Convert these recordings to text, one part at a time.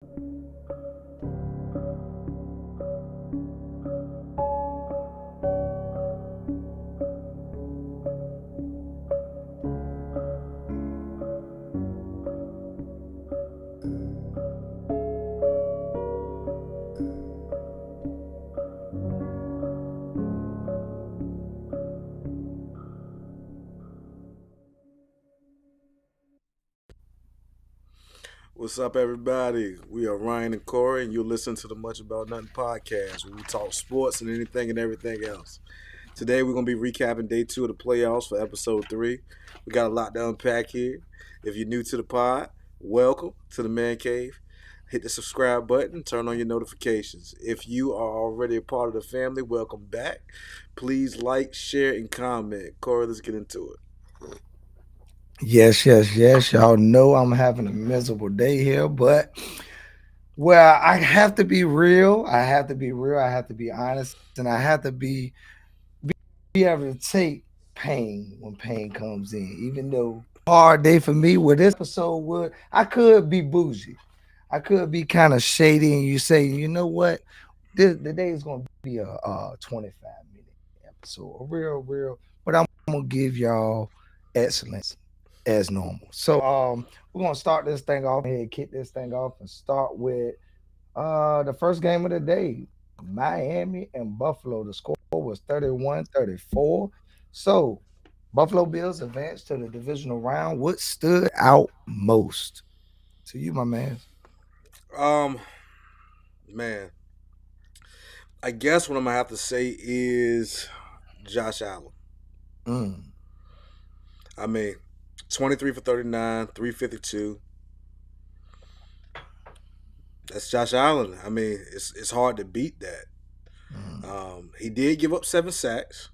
What's up, everybody? We are Ryan and Corey, and you're listening to the Much About Nothing podcast, where we talk sports and anything and everything else. Today, we're going to be recapping day two of the playoffs for episode three. We got a lot to unpack here. If you're new to the pod, welcome to the Man Cave. Hit the subscribe button, turn on your notifications. If you are already a part of the family, welcome back. Please like, share, and comment. Corey, let's get into it. Yes. Y'all know I'm having a miserable day here, but well, I have to be real. I have to be real. I have to be honest, and I have to be able to take pain when pain comes in. Even though hard day for me, with this episode would I could be bougie. I could be kind of shady, and you say, you know what? The day is gonna be a 25-minute episode, a real, but I'm gonna give y'all excellence as normal. So we're gonna start this thing off and kick this thing off and start with the first game of the day. Miami and Buffalo. The score was 31-34. So Buffalo Bills advanced to the divisional round. What stood out most to you, my man? Um, man, I guess what I'm going to have to say is Josh Allen. Mm, I mean, 23 for 39, 352. That's Josh Allen. I mean, it's hard to beat that. mm. He did give up 7 sacks.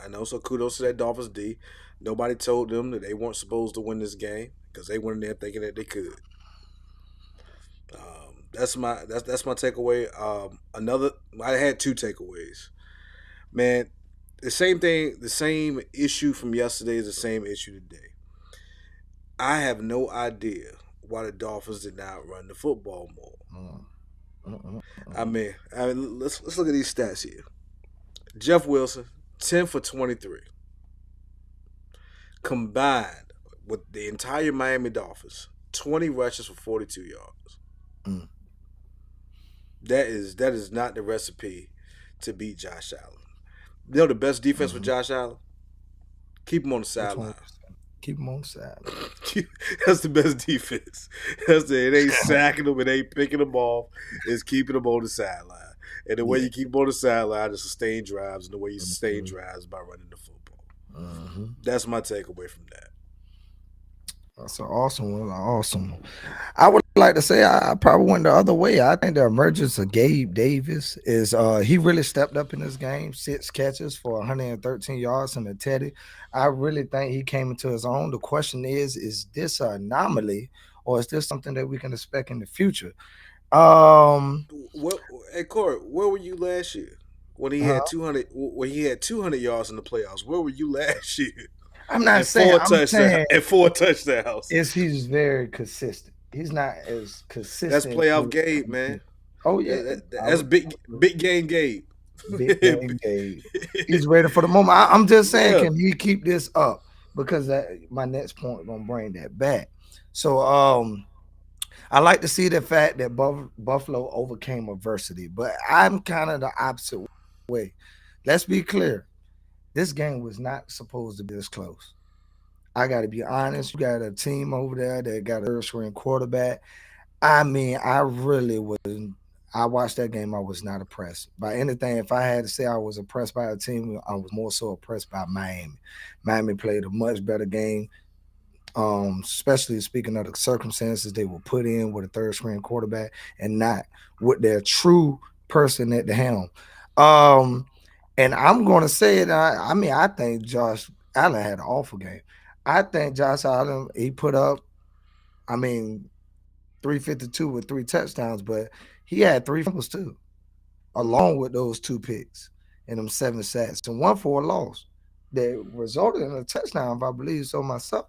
I know, so kudos to that Dolphins D. Nobody told them that they weren't supposed to win this game because they went in there thinking that they could. That's my takeaway. Another, I had two takeaways. Man, the same thing, the same issue from yesterday is the same issue today. I have no idea why the Dolphins did not run the football more. Mm, mm, mm, I mm. mean, I mean, let's look at these stats here. Jeff Wilson, 10 for 23, combined with the entire Miami Dolphins, 20 rushes for 42 yards. Mm. That is not the recipe to beat Josh Allen. You know the best defense for Mhm. Josh Allen? Keep him on the Which one sideline. was that? Keep them on the sideline. That's the best defense. It ain't sacking them, it ain't picking them off. It's keeping them on the sideline. And the way Yeah. you keep them on the sideline is sustain drives, and the way you sustain Mhm, drives is by running the football. mhm. That's my takeaway from that. That's an awesome one. Awesome. I would like to say I probably went the other way. I think the emergence of Gabe Davis is he really stepped up in this game. 6 catches for 113 yards and a teddy. I really think he came into his own. The question is this an anomaly or is this something that we can expect in the future? Um What, hey Corey, where were you last year when he huh? had 200? When he had 200 yards in the playoffs, where were you last year? I'm not And saying four I'm touchdowns. saying And four touchdowns. is he's very consistent. He's not as That's consistent playoff with Gabe, man. oh yeah, I That's would, big, big game Gabe. big game day. He's ready for the moment. I'm just saying, Yeah. can he keep this up? Because my next point gonna bring that back. So I like to see the fact that Buffalo overcame adversity, but I'm kind of the opposite way. Let's be clear. This game was not supposed to be this close. I got to be honest. You got a team over there that got a third string quarterback. I mean, I really wasn't. I watched that game. I was not impressed by anything. If I had to say I was impressed by a team, I was more so impressed by Miami. Miami played a much better game, especially speaking of the circumstances they were put in with a third string quarterback and not with their true person at the helm. Um, and I'm going to say it. I mean, I think Josh Allen had an awful game. I think Josh Allen he put up. I mean, 352 with 3 touchdowns, but he had 3 fumbles too, along with those 2 picks and them 7 sacks and one for a loss that resulted in a touchdown, if I believe so myself.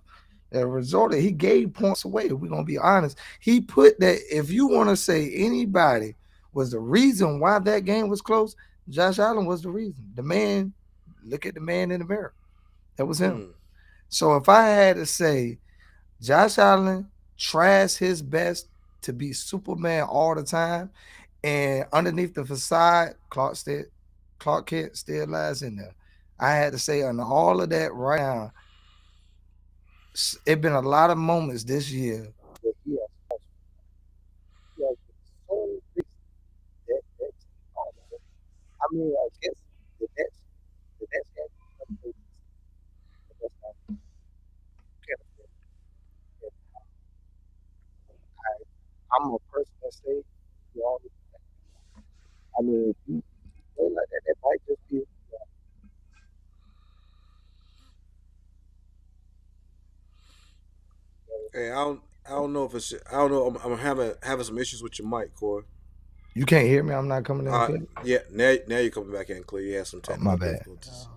a result, he gave points away. If we're gonna be honest, he put that. If you want to say anybody was the reason why that game was close, Josh Allen was the reason. The man, look at the man in the mirror. That was him. Mm. So if I had to say, Josh Allen tries his best to be Superman all the time, and underneath the facade, Clark Kent still lies in there. I had to say, on all of that right now, it been a lot of moments this year where he has been so busy that I mean, I guess the Nets had the best kind of I'm a person that say, you know, I mean, if you play like that, that might just be. Hey, I don't know if it's I don't know. I'm having some issues with your mic, Corey. You can't hear me. I'm not coming in clear. Yeah. Now you're coming back in clear. You had some Oh, my technical bad. difficulties.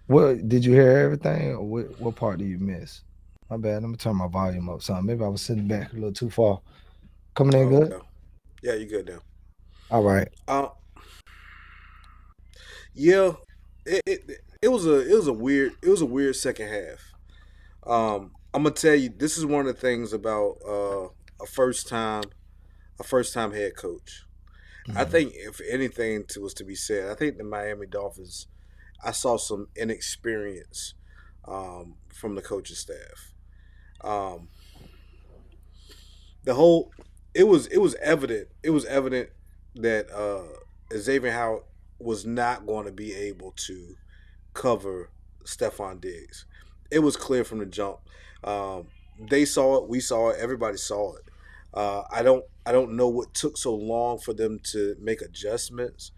What did you hear everything, or what part did you miss? My bad. Let me turn my volume up. Something. Maybe I was sitting back a little too far. Coming in Oh, good. okay. Yeah, you good now. All right. Uh, yeah. It was a weird second half. I'm gonna tell you, this is one of the things about a first time a first time head coach. I Mm-hmm. think if anything was to be said, I think the Miami Dolphins. I saw some inexperience from the coaching staff. Um, the whole it was evident that Xavier Howard was not going to be able to cover Stephon Diggs. It was clear from the jump. Um, they saw it, we saw it, everybody saw it. I don't know what took so long for them to make adjustments.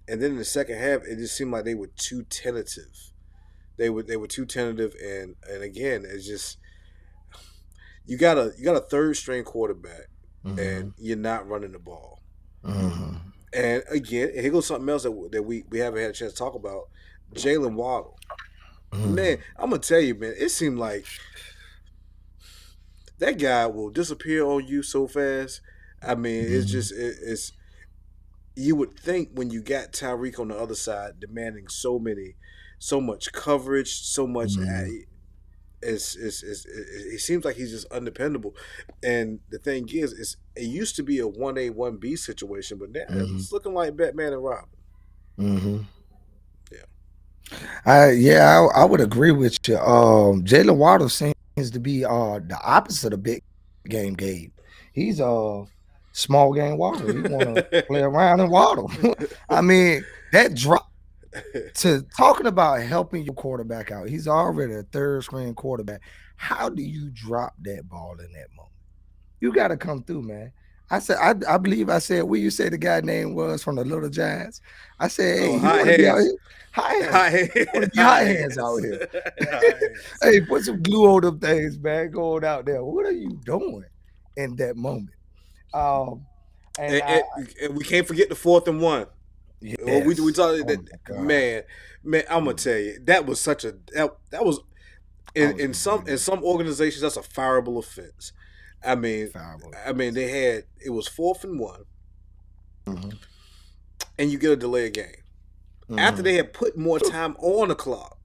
And then in the second half, it just seemed like they were too tentative. They were too tentative, and again, it's just you got a third string quarterback, Mm-hmm. and you're not running the ball. Mm-hmm. And again, here goes something else that we haven't had a chance to talk about. Jalen Waddle. Man, Mm-hmm. I'm gonna tell you, man, it seemed like that guy will disappear on you so fast. I mean, it's you would think when you got Tyreek on the other side demanding so much coverage, so much. Mm-hmm. It seems like he's just undependable. And the thing is it used to be a 1A 1B situation, but now Mm-hmm. it's looking like Batman and Robin. Mm-hmm. Yeah. I would agree with you. Jalen Waddle seems to be the opposite of big game Gabe. He's a small game Waddle. He want to play around and waddle. I mean, that drop to talking about helping your quarterback out. He's already a third string quarterback. How do you drop that ball in that moment? You got to come through, man. I believe I said, what you say the guy name was from the Little Giants? I said, hey, Oh, you hot want to be out hands. here? High hands. Hot hands. You want to be Hot high hands out hands. here. Hot hands. Hey, put some glue on them things, man. Going out there. What are you doing in that moment? Um, and I And we can't forget the 4th and 1. Well, we yes. talked Oh that my God. man. I'm gonna tell you that was such a that was I was in ridiculous. some organizations that's a fireable offense. I mean, Foul. they had it was 4th and 1, Mm-hmm. and you get a delay of game after Mm-hmm. they had put more time on the clock,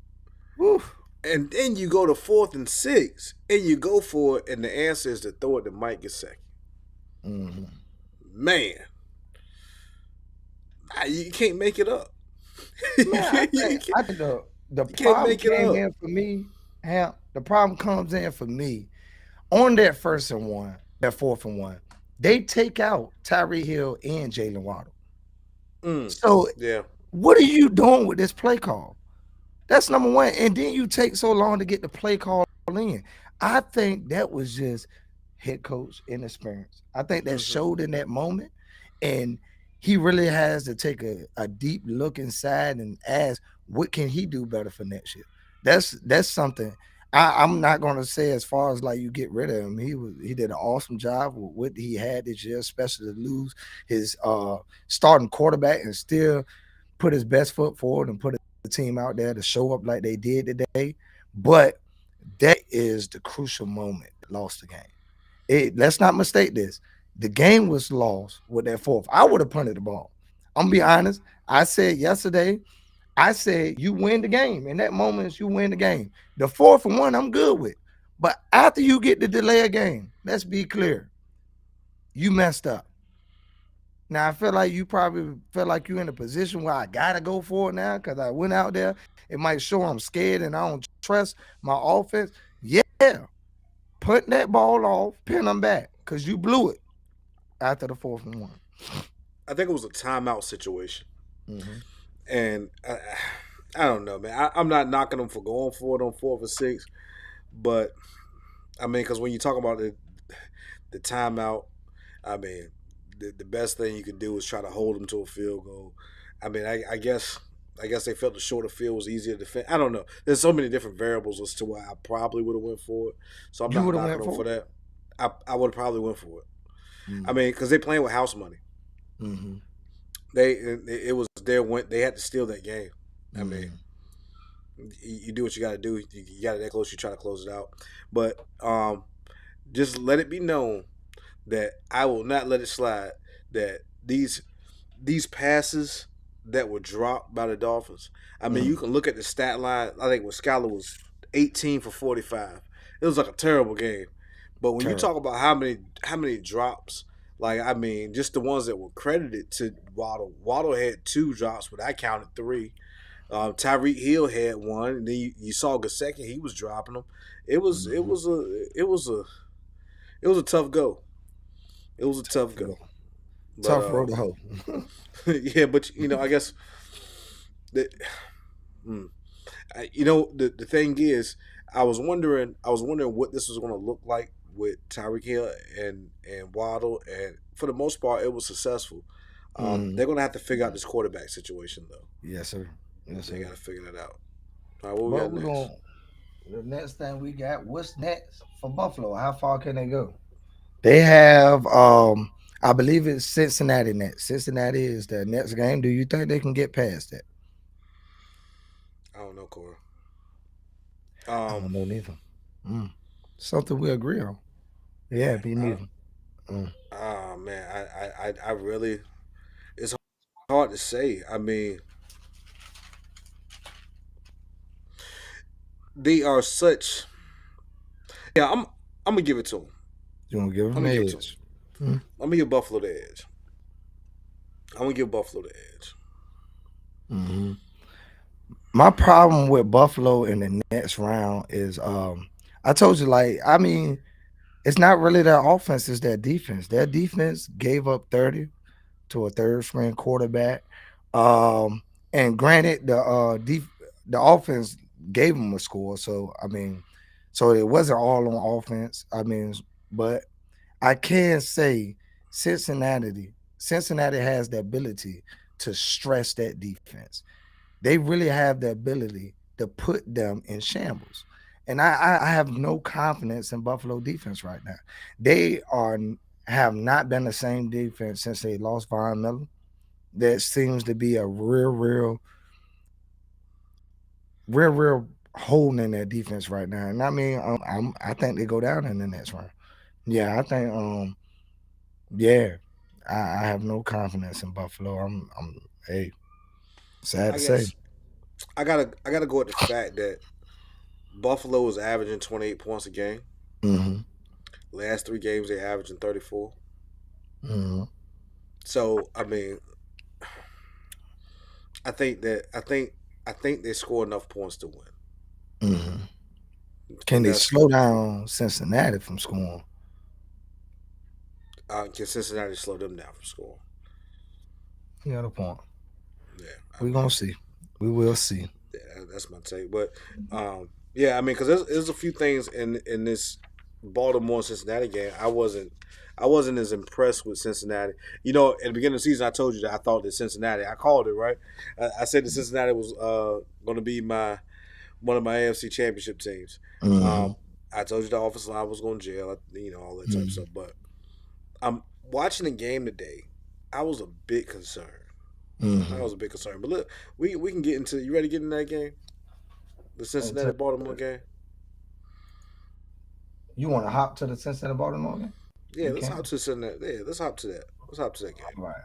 Woo. and then you go to 4th and 6, and you go for it, and the answer is to throw it to Mike Gesicki. Mm-hmm. Man, you can't make it up. Man, I think the You can't problem make it came up. in for me. Hamp, the problem comes in for me on that 1st and 1, that 4th and 1. They take out Tyree Hill and Jalen Waddle. Mm, So yeah. what are you doing with this play call? That's number one. And then you take so long to get the play call in. I think that was just head coach inexperience. I think that Hmm. showed in that moment. And he really has to take a deep look inside and ask, what can he do better for next year? That's something. I'm not gonna say as far as like you get rid of him. He did an awesome job with what he had this year, especially to lose his starting quarterback and still put his best foot forward and put the team out there to show up like they did today. But that is the crucial moment lost the game. Let's not mistake this. The game was lost with that fourth. I would have punted the ball. I'm gonna be honest. I said yesterday, I said you win the game. In that moment, you win the game. The fourth and one, I'm good with. But after you get the delay of game, let's be clear, you messed up. Now I feel like you probably feel like you're in a position where I gotta go for it now because I went out there. It might show I'm scared and I don't trust my offense. Yeah, put that ball off, pin them back because you blew it after the fourth and one. I think it was a timeout situation, Mm-hmm. and I don't know, man. I'm not knocking them for going for it on 4 for 6, but I mean, because when you talk about the timeout, I mean, the best thing you can do is try to hold them to a field goal. I mean, I guess they felt the shorter field was easier to defend. I don't know. There's so many different variables as to why I probably would have went for it. So I'm You not would have knocking went them for for it. that. I would have probably went for it. I Mm-hmm. mean, because they playing with house money. Mm-hmm. It was their win. They had to steal that game. I mean, Mm-hmm. you do what you got to do. You got it that close. You try to close it out, but just let it be known that I will not let it slide. That these passes that were dropped by the Dolphins. I mean, you Mm-hmm. can look at the stat line. I think when Skyler was 18 for 45. It was like a terrible game. But when you Terrible. talk about how many drops, like I mean, just the ones that were credited to Waddle. Waddle had 2 drops, but I counted 3. Tyreek Hill had one, and then you saw Gasecki, he was dropping them. It was it Mm-hmm. was a it was a it was a tough go. It was a Tough tough to go. go. But Tough road to hoe. yeah, but I guess that mm, the thing is, I was wondering what this was going to look like with Tyreek Hill and Waddle, and for the most part, it was successful. Mm-hmm. They're going to have to figure out this quarterback situation though. Yes, sir. Yes, They sir. got to figure that out. All right, what we But got we're next? going the next thing we got, what's next for Buffalo? How far can they go? They have I believe it's Cincinnati next. Cincinnati is the next game. Do you think they can get past that? I don't know, Cora. I Um, don't know neither. Mm. Something we agree on. Yeah, me I, neither. Mm. man, I really, it's hard to say. I mean, they are such. Yeah, I'm gonna give it to them. You want to give I'm them gonna the give it to them. edge? Mm. I'm gonna give Buffalo the edge. I'm gonna give Buffalo the edge. Hmm. My problem with Buffalo in the next round is I told you, like, I mean, it's not really their offense, it's their defense. Their defense gave up 30 to a third string quarterback. And granted, the offense gave them a score, so I mean, so it wasn't all on offense. I mean, but I can say Cincinnati has the ability to stress that defense. They really have the ability to put them in shambles. And I have no confidence in Buffalo defense right now. They are have not been the same defense since they lost Von Miller. That seems to be a real hole in their defense right now. And I mean, I think they go down in the next round. Yeah, I think yeah, I have no confidence in Buffalo. I'm hey, sad I to say. guess I gotta go with the fact that Buffalo is averaging 28 points a game. Hmm. Last 3 games they're averaging 34. Hmm. So I mean, I think they score enough points to win, Hmm. Can and they that's slow down Cincinnati from scoring? can Cincinnati slow them down from scoring. You got a point. Yeah, I We're mean, gonna see. We will see. yeah, that's my take. But yeah, I mean, because there's a few things in this Baltimore Cincinnati game. I wasn't as impressed with Cincinnati. At the beginning of the season, I told you that I thought that Cincinnati. I called it right. I said that Cincinnati was going to be my one of my AFC Championship teams. Hmm. Um, I told you the offensive line was going to jail. All that type of Hmm. stuff. But I'm watching the game today. I was a bit concerned. I Hmm. was a bit concerned. But look, we can get into. You ready to get in that game? The I'll tell Cincinnati Baltimore game. You want to hop to the Cincinnati Baltimore game? Yeah, We let's hop can. to that. Yeah, let's hop to that. Let's hop to that game. All right.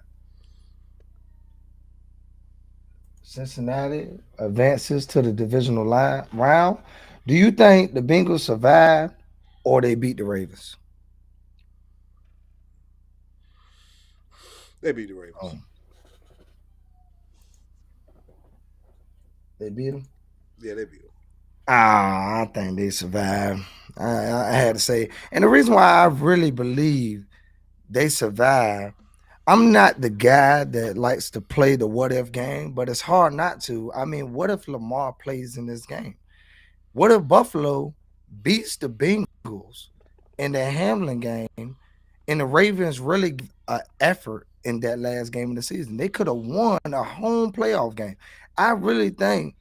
Cincinnati advances to the divisional round. Do you think the Bengals survive or they beat the Ravens? They beat the Ravens. Oh, they beat them. Yeah, they beat them. I think they survive. I had to say, and the reason why I really believe they survive. I'm not the guy that likes to play the what if game, but it's hard not to. I mean, what if Lamar plays in this game? What if Buffalo beats the Bengals in the Hamlin game and the Ravens really give an effort in that last game of the season? They could have won a home playoff game. I really think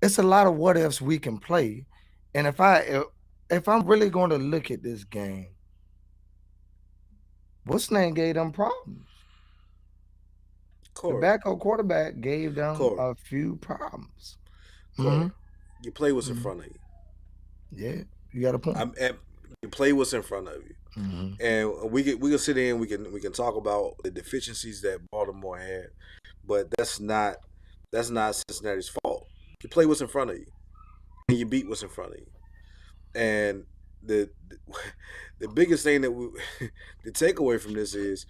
it's a lot of what ifs we can play. And if I'm really going to look at this game, what's name gave them problems? The Corey, backup quarterback gave them Corey, a few problems. Corey. Hmm. You play what's in Hmm. front of you. Yeah, you got a point. And you play what's in front of you. Hmm. And we can sit in. We can talk about the deficiencies that Baltimore had, but that's not Cincinnati's fault. You play what's in front of you, and you beat what's in front of you. And the, the biggest thing that the takeaway from this is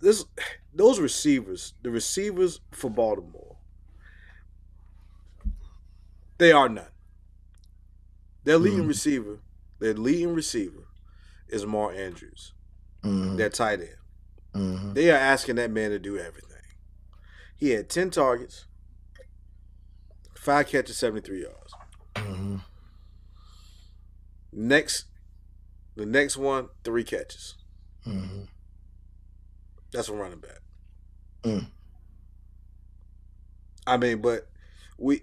this those receivers, the receivers for Baltimore, they are none. Their leading Hmm. receiver, their leading receiver is Mark Andrews, Hmm. their tight end. Hmm. They are asking that man to do everything. He had 10 targets, 5 catches, 73 yards. Hmm. Next, the next one, 3 catches. Hmm. That's a running back. Mm. I mean, but we,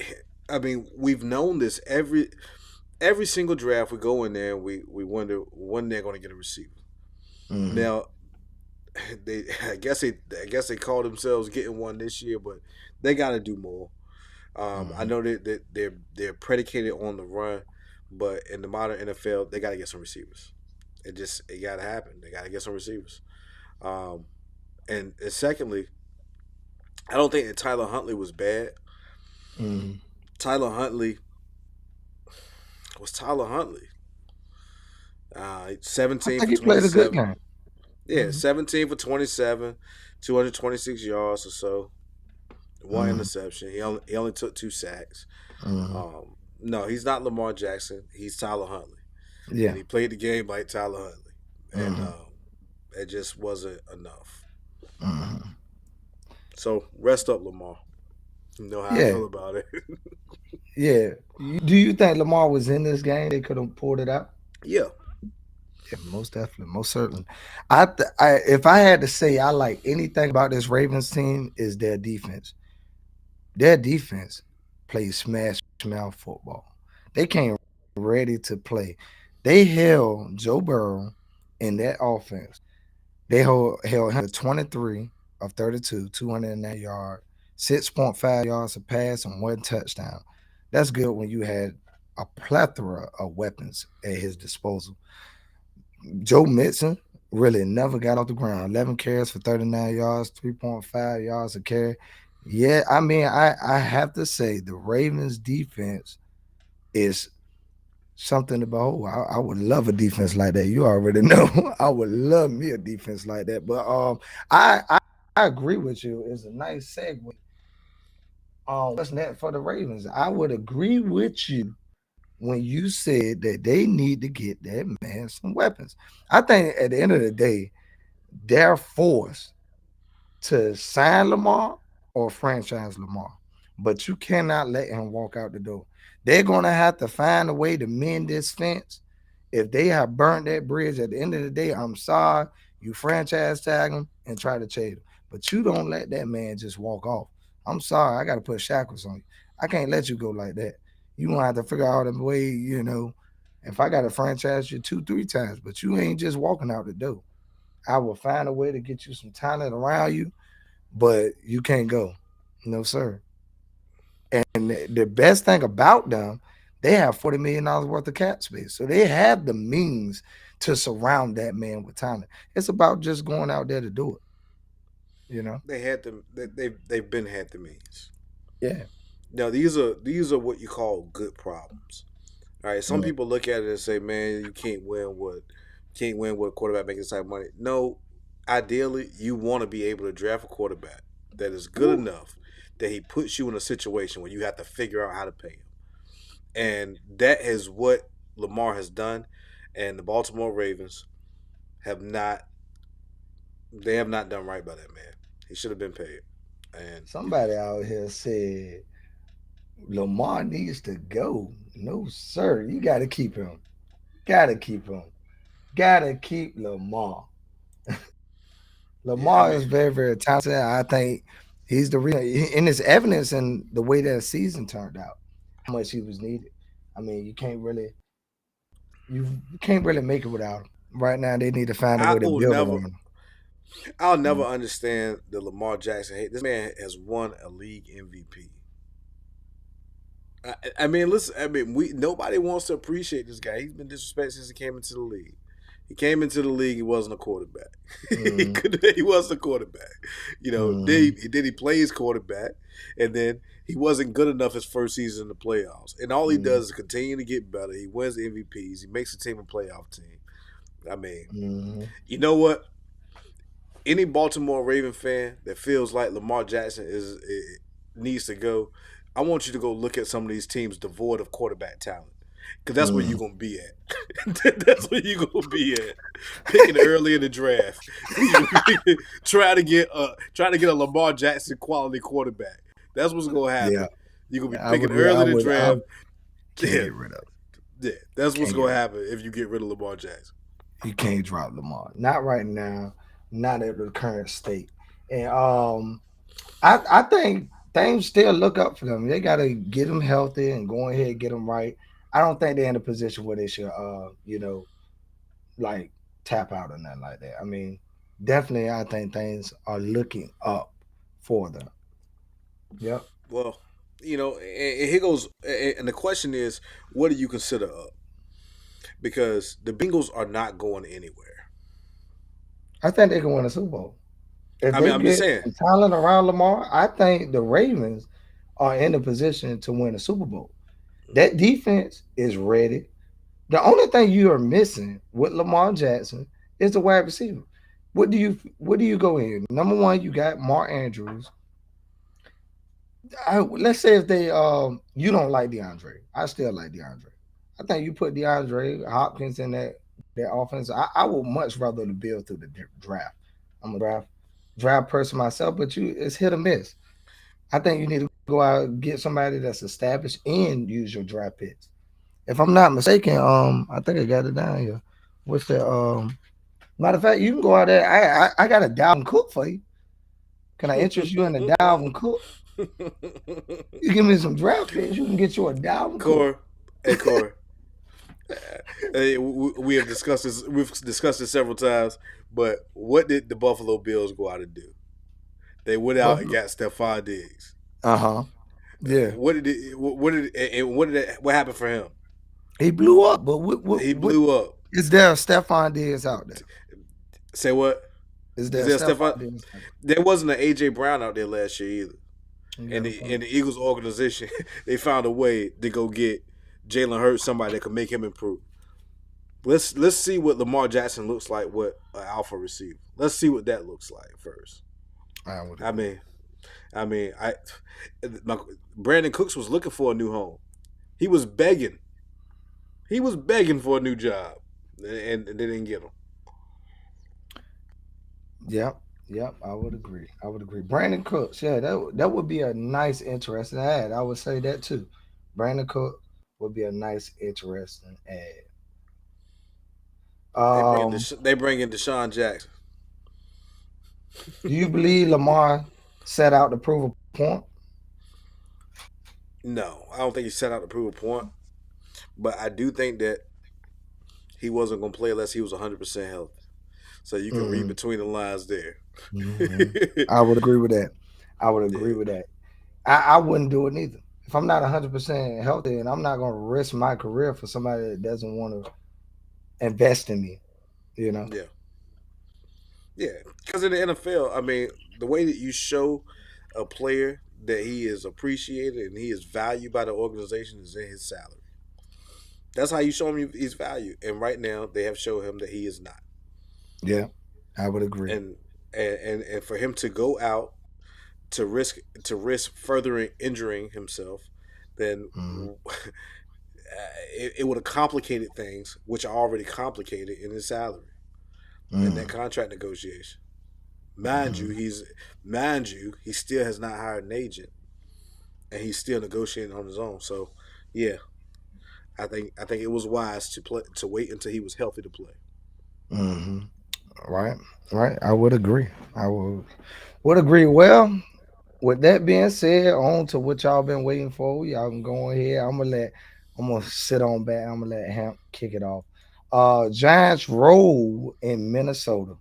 I mean, we've known this every single draft. We go in there and we wonder when they're going to get a receiver. Hmm. Now, they I guess they call themselves getting one this year, but they got to do more. I Hmm. know that they're predicated on the run, but in the modern NFL, they got to get some receivers. It got to happen. They got to get some receivers. Um, and secondly, I don't think that Tyler Huntley was bad. Hmm. Tyler Huntley was Tyler Huntley. I 17 think for he played a good 27. game. Yeah, Hmm. 17 for 27, 226 yards or so. One Hmm. interception. He only took 2 sacks. Hmm. No, he's not Lamar Jackson. He's Tyler Huntley, and Yeah. he played the game like Tyler Huntley, and Hmm. it just wasn't enough. Hmm. So rest up, Lamar. You know how I Yeah. feel about it. Yeah. Do you think Lamar was in this game? They could have pulled it out. Yeah, Yeah, most definitely, most certainly. If I had to say I like anything about this Ravens team is their defense. Their defense plays smash mouth football. They came ready to play. They held Joe Burrow in that offense. They held him to 23 of 32, 209 yards, 6.5 yards of pass, and one touchdown. That's good when you had a plethora of weapons at his disposal. Joe Mixon really never got off the ground. 11 carries for 39 yards, 3.5 yards a carry. Yeah, I mean, I have to say the Ravens defense is something to behold. I would love a defense like that. You already know. I would love me a defense like that. But I agree with you. It's a nice segue. What's next for the Ravens? I would agree with you when you said that they need to get that man some weapons. I think at the end of the day, they're forced to sign Lamar or franchise Lamar. But you cannot let him walk out the door. They're going to have to find a way to mend this fence. If they have burnt that bridge at the end of the day, I'm sorry. You franchise tag him and try to trade him. But you don't let that man just walk off. I'm sorry. I got to put shackles on you. I can't let you go like that. You going to have to figure out a way, if I got to franchise you two, 3 times, but you ain't just walking out the door. I will find a way to get you some talent around you, but you can't go. No, sir. And the best thing about them, They have $40 million worth of cap space, so they have the means to surround that man with talent. It's about just going out there to do it. You know? They had them. They've been had the means. Yeah. Now these are what you call good problems. All right. Some Yeah. people look at it and say, "Man, you can't win with a quarterback making this type of money." No, ideally, you want to be able to draft a quarterback that is good Ooh. enough that he puts you in a situation where you have to figure out how to pay him, and that is what Lamar has done, and the Baltimore Ravens have not. They have not done right by that man. He should have been paid, and Somebody out here said Lamar needs to go. No, sir. You got to keep him. Got to keep him. Got to keep Lamar. yeah, I Lamar mean, is very, very talented. I think he's the reason, in his evidence and the way that season turned out, how much he was needed. I mean, you can't really make it without him. Right now, they need to find a I way to will build never. around him. I'll never Mm, understand the Lamar Jackson hate. This man has won a league MVP. I mean, listen. I mean, we nobody wants to appreciate this guy. He's been disrespected since he came into the league. He came into the league. He wasn't a quarterback. mm, He wasn't a quarterback. mm, Then he plays quarterback, and then he wasn't good enough his first season in the playoffs. And all he mm, does is continue to get better. He wins MVPs. He makes the team a playoff team. I mean, mm. you know what? Any Baltimore Raven fan that feels like Lamar Jackson needs to go, I want you to go look at some of these teams devoid of quarterback talent, because that's where Mm. you're gonna be at. That's where you're gonna be at, picking early in the draft. Try to get a Lamar Jackson quality quarterback. That's what's gonna Yeah, happen. You're gonna be I would. picking early I in the would. I draft. can't Yeah, get rid of. yeah. That's what's Can't get gonna rid. happen if you get rid of Lamar Jackson. You can't drop Lamar. Not right now. Not at the current state. And I think things still look up for them. They got to get them healthy and go ahead and get them right. I don't think they're in a position where they should, like tap out or nothing like that. I mean, definitely, I think things are looking up for them. Yep. Well, and here goes. And the question is, what do you consider up? Because the Bengals are not going anywhere. I think they can win a Super Bowl. If I mean, they I'm just get saying. some talent around Lamar, I think the Ravens are in a position to win a Super Bowl. That defense is ready. The only thing you are missing with Lamar Jackson is the wide receiver. What do you go in? Number one, you got Mark Andrews. Let's say if they you don't like DeAndre, I still like DeAndre. I think you put DeAndre Hopkins in that offense. I would much rather the build through the draft. I'm a draft person myself, but it's hit or miss. I think you need to go out and get somebody that's established and use your draft picks. If I'm not mistaken, I think I got it down here. What's that? Matter of fact, you can go out there. I got a Dalvin Cook for you. Can I interest you in a Dalvin Cook? You give me some draft picks, you can get you a Dalvin Cook. Core, hey Core, we have discussed this. We've discussed it several times. But what did the Buffalo Bills go out and do? They went out and Buffalo. got Stephon Diggs. Uh huh. Yeah, What did it? What did it, and what did it, what happened for him? he blew up. But what what He what blew up. is there? Stephon Diggs out there? Say what? Is Is there there Stephon Stephon? Diggs out There wasn't an AJ Brown out there last year either. there? You And got a the point. and the Eagles organization, they found a way to go get Jalen Hurts, somebody that could make him improve. Let's see what Lamar Jackson looks like with an alpha receiver. Let's see what that looks like first. I would I agree. mean, I mean, I my, Brandon Cooks was looking for a new home. He was begging. He was begging for a new job, and they didn't get him. Yep. Yep. I would agree. I would agree. Brandon Cooks. Yeah, that would be a nice, interesting ad. I would say that too. Brandon Cook would be a nice, interesting ad. Um, They bring in Deshaun Jackson. do you believe Lamar set out to prove a point? No, I don't think he set out to prove a point, but I do think that he wasn't going to play unless he was 100% healthy. So you can read Mm-hmm. between the lines there. Mm-hmm. I would agree with that. I would agree Yeah. with that. I wouldn't do it neither. If I'm not 100% healthy, and I'm not gonna risk my career for somebody that doesn't want to invest in me, you know. Yeah, yeah. Because in the NFL, I mean, the way that you show a player that he is appreciated and he is valued by the organization is in his salary. That's how you show him he's valued. And right now, they have shown him that he is not. Yeah, I would agree. And and for him to go out to risk further injuring himself, then Mm-hmm. it would have complicated things, which are already complicated in his salary and that Mm-hmm. contract negotiation. Mm-hmm. Mind you, he still has not hired an agent, and he's still negotiating on his own. So, yeah, I think it was wise to wait until he was healthy to play. Mm-hmm. Right, right. I would agree. I would agree. Well, with that being said, on to what y'all been waiting for. Y'all can go on here. I'm gonna sit on back. I'm gonna let Hamp kick it off. Giants roll in Minnesota.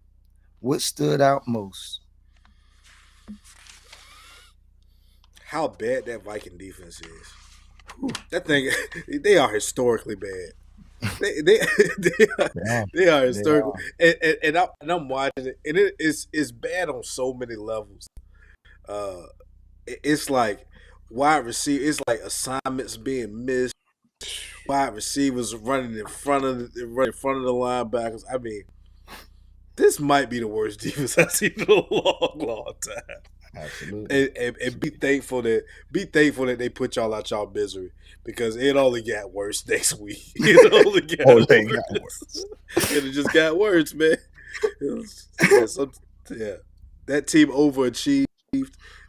What stood out most? How bad that Viking defense is. Whew, That thing, they are historically bad. They they are, yeah, they are they historical, are. and I'm watching it, and it's bad on so many levels. Uh, it's like wide receiver, it's like assignments being missed, wide receivers running in front of the linebackers. I mean, this might be the worst defense I've seen in a long time. Absolutely. And be thankful that they put y'all out y'all misery because it only got worse next week. It only Oh, got they got worse. worse. It just got worse, man. Yeah, yeah. That team overachieved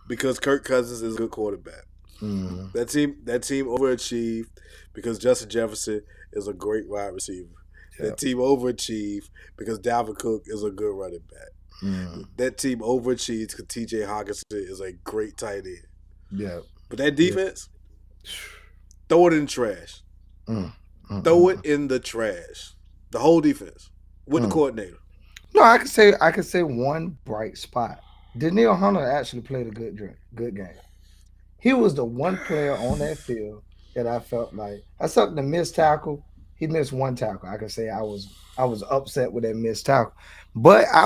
because Kirk Cousins is a good quarterback. Mm-hmm. That team overachieved because Justin Jefferson is a great wide receiver. Yeah. That team overachieved because Dalvin Cook is a good running back. Mm, That team overachieved because T.J. Hawkinson is a great tight end. yeah. But that Yeah. defense, throw it in the trash. Mm, mm, Throw mm, it in the trash. The whole defense with the mm. coordinator. No, I could say one bright spot. Daniil Hunter actually played a good game. He was the one player on that field that I felt like, except the missed tackle. He missed one tackle. I can say I was upset with that missed tackle, but I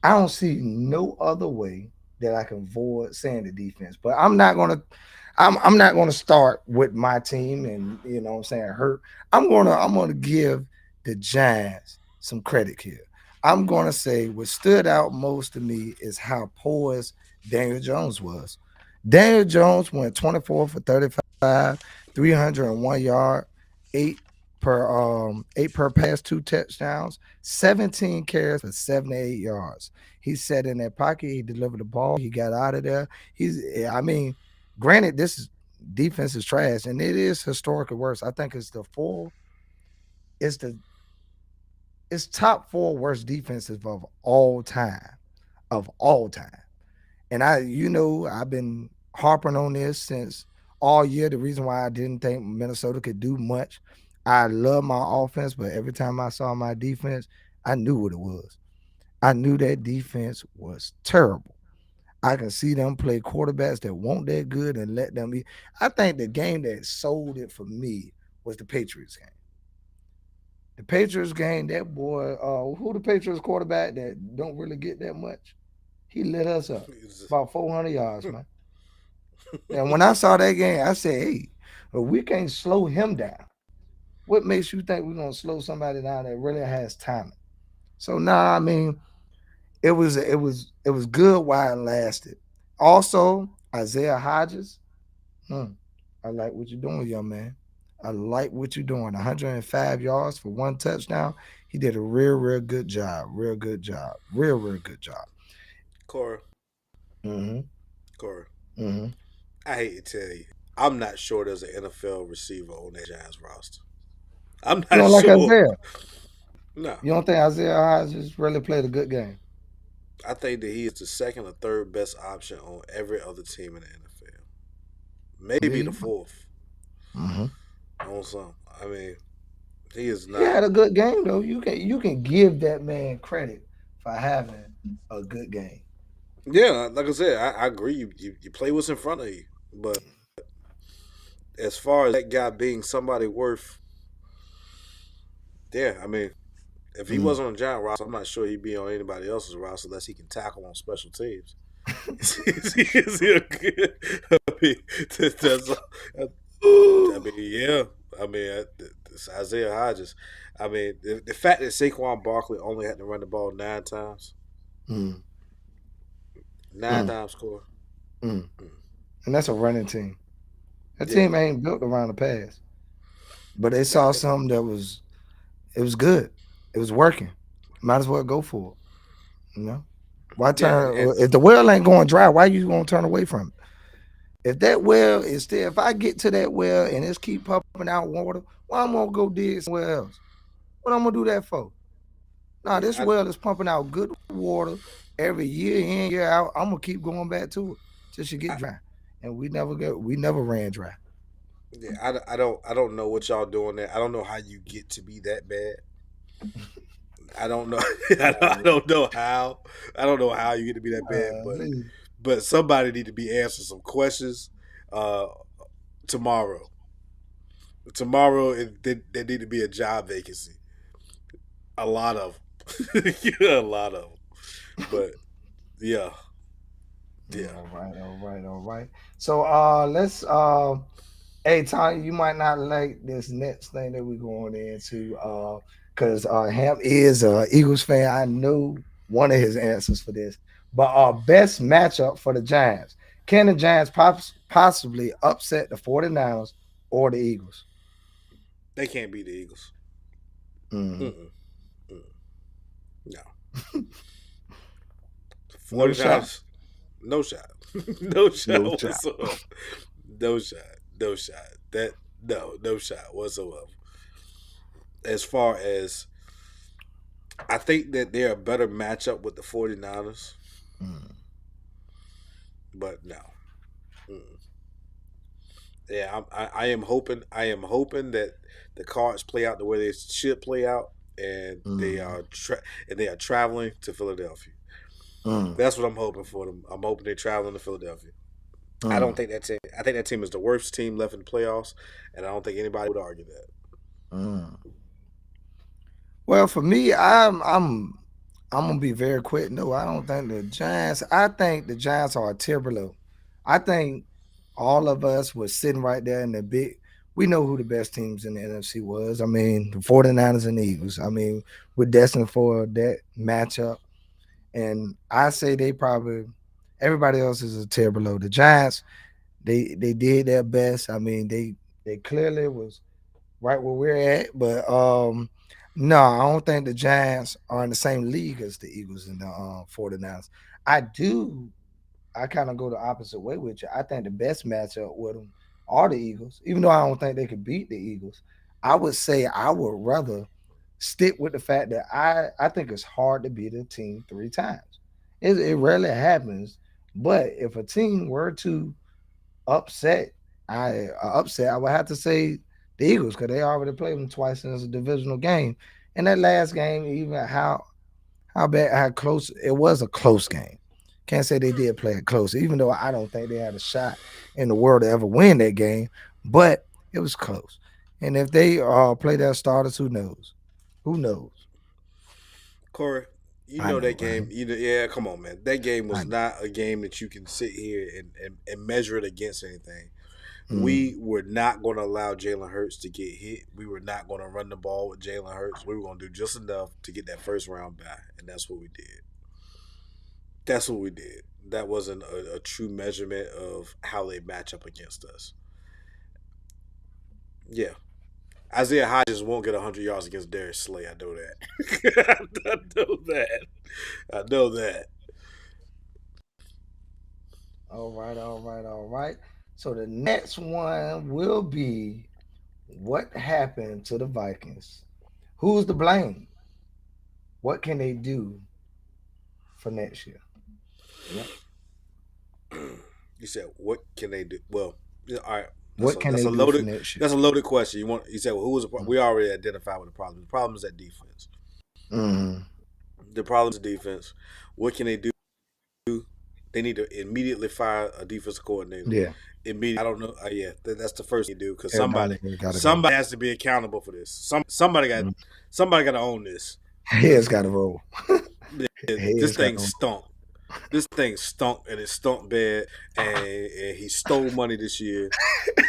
don't see no other way that I can avoid saying the defense. But I'm not gonna start with my team and what I'm saying hurt. I'm gonna give the Giants some credit here. I'm gonna say what stood out most to me is how poised Daniel Jones was. Daniel Jones went 24 for 35, 301 yard, eight per pass, two touchdowns, 17 carries for 78 yards. He sat in that pocket, he delivered the ball, he got out of there. I mean, granted, this is defense is trash, and it is historically worse. I think it's the it's top four worst defenses of all time. And I've been harping on this since all year. The reason why I didn't think Minnesota could do much. I love my offense, but every time I saw my defense, I knew what it was. I knew that defense was terrible. I can see them play quarterbacks that won't that good and let them be. I think the game that sold it for me was the Patriots game. The Patriots game, that boy, who the Patriots quarterback that don't really get that much, he lit us up about 400 yards, man. And when I saw that game, I said, hey, if we can't slow him down, what makes you think we're gonna slow somebody down that really has talent? So nah, I mean, it was good while it lasted. Also, Isaiah Hodges, hmm, I like what you're doing, young man. I like what you're doing. 105 yards for one touchdown. He did a real good job. Real good job. Real good job. Cora, Mm-hmm. Cora, Mm-hmm. I hate to tell you, I'm not sure there's an NFL receiver on that Giants roster. I'm You not don't like sure. Isaiah? No, You don't think Isaiah Hodges really played a good game? I think that he is the second or third best option on every other team in the NFL. There Maybe the you go. fourth Mm-hmm. on some. I mean, he is He not. had a good game though. You can give that man credit for having a good game. Yeah, like I said, I agree. You play what's in front of you, but as far as that guy being somebody worth, yeah, I mean, if he Mm. wasn't on the Giant roster, I'm not sure he'd be on anybody else's roster unless he can tackle on special teams. Is he a good? I mean, that's. I mean, yeah. I mean, it's Isaiah Hodges. I mean, the fact that Saquon Barkley only had to run the ball 9 times, Mm. nine Mm. times score. Mm. Mm. And that's a running team. That Yeah, team ain't built around the pass. But they nah, saw something that was it was good. It was working. Might as well go for it. You know? Why yeah, turn if the well ain't going dry, why you gonna turn away from it? If that well is still if I get to that well and it's keep pumping out water, why I'm gonna go dig somewhere else? What I'm gonna do that for? Nah, yeah. this well is pumping out good water every year in, year out. I'm gonna keep going back to it till she get I, dry. And we never ran dry. yeah, I don't know what y'all doing there. I don't know how you get to be that bad. I don't know. I don't know how. I don't know how you get to be that bad. But somebody need to be answering some questions uh, tomorrow. Tomorrow, there need to be a job vacancy. A lot of, yeah, a lot of. 'Em. But yeah, yeah. All right, all right, all right. So let's hey Tony, you might not like this next thing that we're going into because Ham is a Eagles fan. I know one of his answers for this. But best matchup for the Giants. Can the Giants possibly upset the 49ers or the Eagles? They can't beat the Eagles. Mhm. Mm-mm, mm-mm. No, No shot. 49ers, no shot, no shot No shot. whatsoever. No shot, no shot. That no shot whatsoever. As far as I think that they're a better matchup with the 49ers, Mm. but no. Mm-mm. Yeah, I am hoping. I am hoping that the cards play out the way they should play out, and Mm. they are traveling to Philadelphia. Mm. That's what I'm hoping for them. I'm hoping they're traveling to Philadelphia. I don't Mm. think that team. I think that team is the worst team left in the playoffs, and I don't think anybody would argue that. Mm. Well, for me, I'm gonna be very quick. No, I don't think the Giants. I think the Giants are a tier below. I think all of us were sitting right there in the big. We know who the best teams in the NFC was. I mean, the 49ers and the Eagles. I mean, we're destined for that matchup. And I say they probably everybody else is a tier below. The Giants, they did their best. I mean, they clearly was right where we're at. But no, I don't think the Giants are in the same league as the Eagles and the 49ers. I do. I kind of go the opposite way with you. I think the best matchup with them are the Eagles, even though I don't think they could beat the Eagles. I would say I would rather stick with the fact that I think it's hard to beat a team 3 times. It rarely happens, but if a team were to upset, I would have to say the Eagles because they already played them twice in a divisional game. And that last game, even how bad how close it was a close game. Can't say they did play it close, even though I don't think they had a shot in the world to ever win that game, but it was close. And if they play their starters, who knows? Who knows? Corey, you I know that know, game. right? Yeah, come on, man. That game I was know. not a game that you can sit here and measure it against anything. Mm, We were not going to allow Jalen Hurts to get hit. We were not going to run the ball with Jalen Hurts. We were going to do just enough to get that first round bye, and that's what we did. That's what we did. That wasn't a true measurement of how they match up against us. Yeah, Isaiah Hodges won't get 100 yards against Darius Slay. I know that. I know that. I know that. all right, all right, all right. So the next one will be what happened to the Vikings? Who's to blame? What can they do for next year? Yep. You said, what can they do? Well, yeah, all right. What can they do for next year? That's a loaded question. You said, well, who was Mm. we already identified with the problem. The problem is that defense. Mm. The problem is defense. What can they do? They need to immediately fire a defensive coordinator. Yeah, Immediately. I don't know. Yeah, that's the first thing you do because everybody has got to go. somebody has to be accountable for this. Mm. Somebody got to own this Heads because got to roll. this Heads got thing to roll. stunk. This thing stunk and it stunk bad. And he stole money this year.